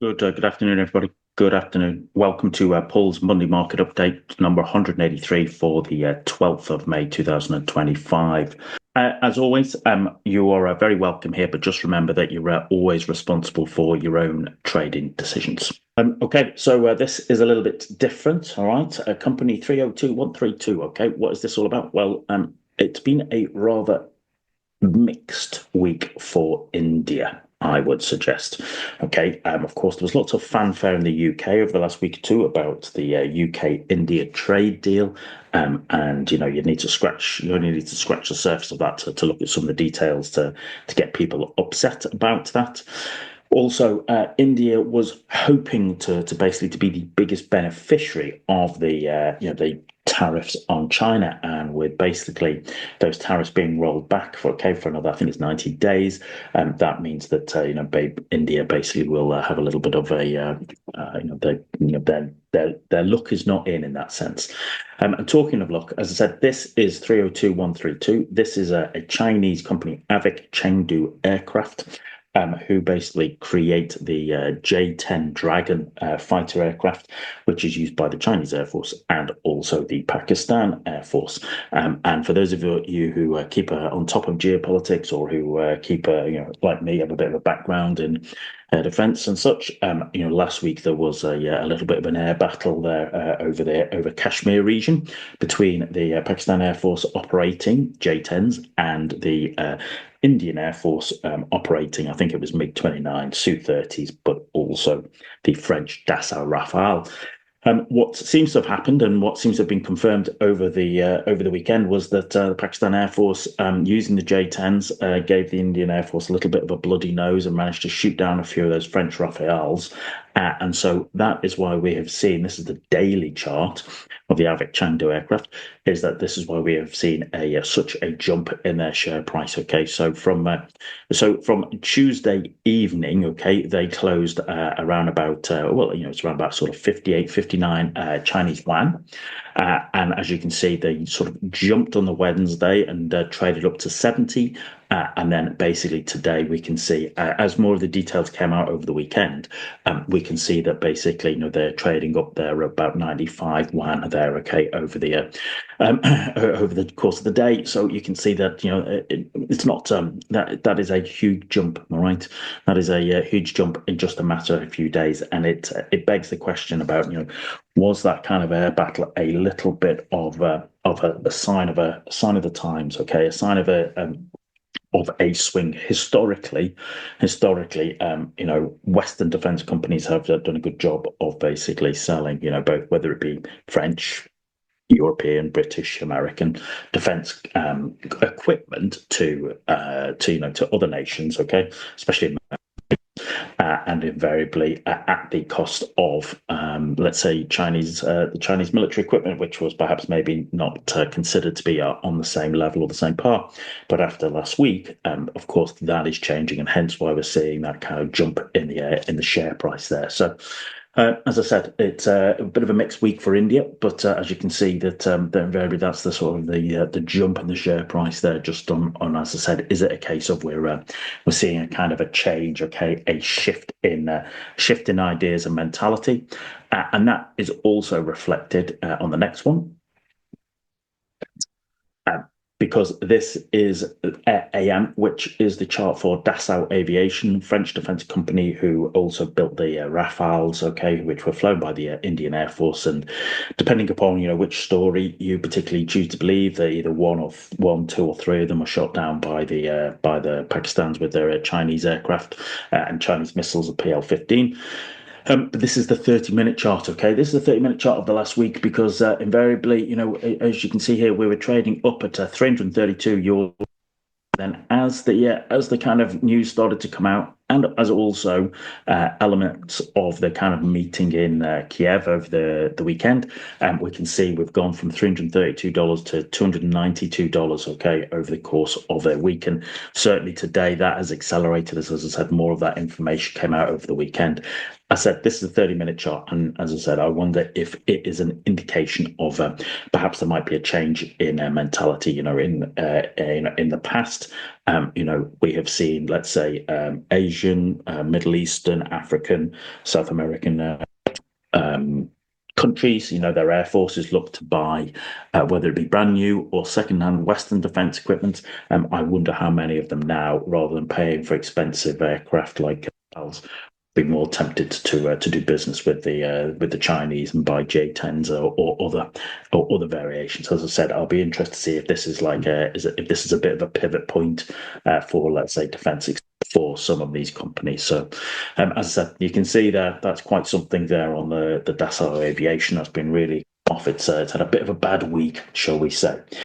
Good afternoon, everybody. Good afternoon. Welcome to Paul's Monday Market Update, number 183 for the 12th of May 2025. As always, you are very welcome here, but just remember that you're always responsible for your own trading decisions. Okay, so this is a little bit different, all right? Company 302132, okay? What is this all about? Well, it's been a rather mixed week for India, I would suggest. Okay, of course, there was lots of fanfare in the UK over the last week or two about the UK-India trade deal, and you only need to scratch the surface of that to look at some of the details to get people upset about that. Also, India was hoping to basically to be the biggest beneficiary of the tariffs on China, and with basically those tariffs being rolled back for another, I think it's 90 days. That means that India basically will have a little bit of a their luck is not in that sense. And talking of luck, as I said, this is 302132. This is a Chinese company, Avic Chengdu aircraft, who basically create the J-10 Dragon fighter aircraft, which is used by the Chinese Air Force and also the Pakistan Air Force. And for those of you who keep on top of geopolitics, or who keep, like me, have a bit of a background in defence and such, last week there was a little bit of an air battle over Kashmir region between the Pakistan Air Force operating J-10s and the Indian Air Force operating, I think it was MiG-29 Su-30s, but also the French Dassault Rafale. What seems to have happened, and what seems to have been confirmed over the weekend, was that the Pakistan Air Force, using the J-10s, gave the Indian Air Force a little bit of a bloody nose and managed to shoot down a few of those French Rafales. And so that is why we have seen, this is the daily chart of the Avic Chengdu aircraft, is that this is why we have seen such a jump in their share price. Okay, so from Tuesday evening, okay, they closed around about it's around about sort of 58, 59 Chinese yuan. And as you can see, they sort of jumped on the Wednesday and traded up to 70. And then basically today we can see, as more of the details came out over the weekend, we can see that basically, they're trading up there about 95 yuan there, okay, over the course of the day. So you can see that, it's not, that is a huge jump, all right? That is a huge jump in just a matter of a few days. And it begs the question about, was that kind of air battle a little bit of a sign of the times, okay? A sign of a swing. Historically, Western defense companies have done a good job of basically selling, both, whether it be French, European, British, American defense equipment to other nations, okay, especially and invariably at the cost of, let's say, the Chinese military equipment, which was perhaps maybe not considered to be on the same level or the same par. But after last week, of course, that is changing, and hence why we're seeing that kind of jump in the share price there. So, as I said, it's a bit of a mixed week for India, but as you can see, that invariably that's the sort of the jump in the share price there. Just on, as I said, is it a case of we're seeing a kind of a change, okay, a shift in ideas and mentality, and that is also reflected on the next one. Because this is AM, which is the chart for Dassault Aviation, French defense company, who also built the Rafales, okay, which were flown by the Indian Air Force. And depending upon which story you particularly choose to believe, that either one, two, or three of them were shot down by the Pakistans with their Chinese aircraft and Chinese missiles of PL-15. But this is the 30-minute chart, okay? This is the 30-minute chart of the last week, because invariably, as you can see here, we were trading up at 332 euros. Then as the kind of news started to come out, and as also elements of the kind of meeting in Kiev over the weekend, we can see we've gone from $332 to $292, okay, over the course of a week. And certainly today that has accelerated, as I said, more of that information came out over the weekend. I said this is a 30-minute chart, and as I said, I wonder if it is an indication of perhaps there might be a change in mentality. In the past, we have seen, let's say, Asia Asian, Middle Eastern, African, South American countries, their air forces look to buy, whether it be brand new or second-hand Western defence equipment. I wonder how many of them now, rather than paying for expensive aircraft like ours, be more tempted to do business with the Chinese and buy J10s or other variations. As I said, I'll be interested to see if this is if this is a bit of a pivot point for, let's say, defence for some of these companies. So, as I said, you can see that's quite something there on the Dassault Aviation. That's been really off. It's had a bit of a bad week, shall we say.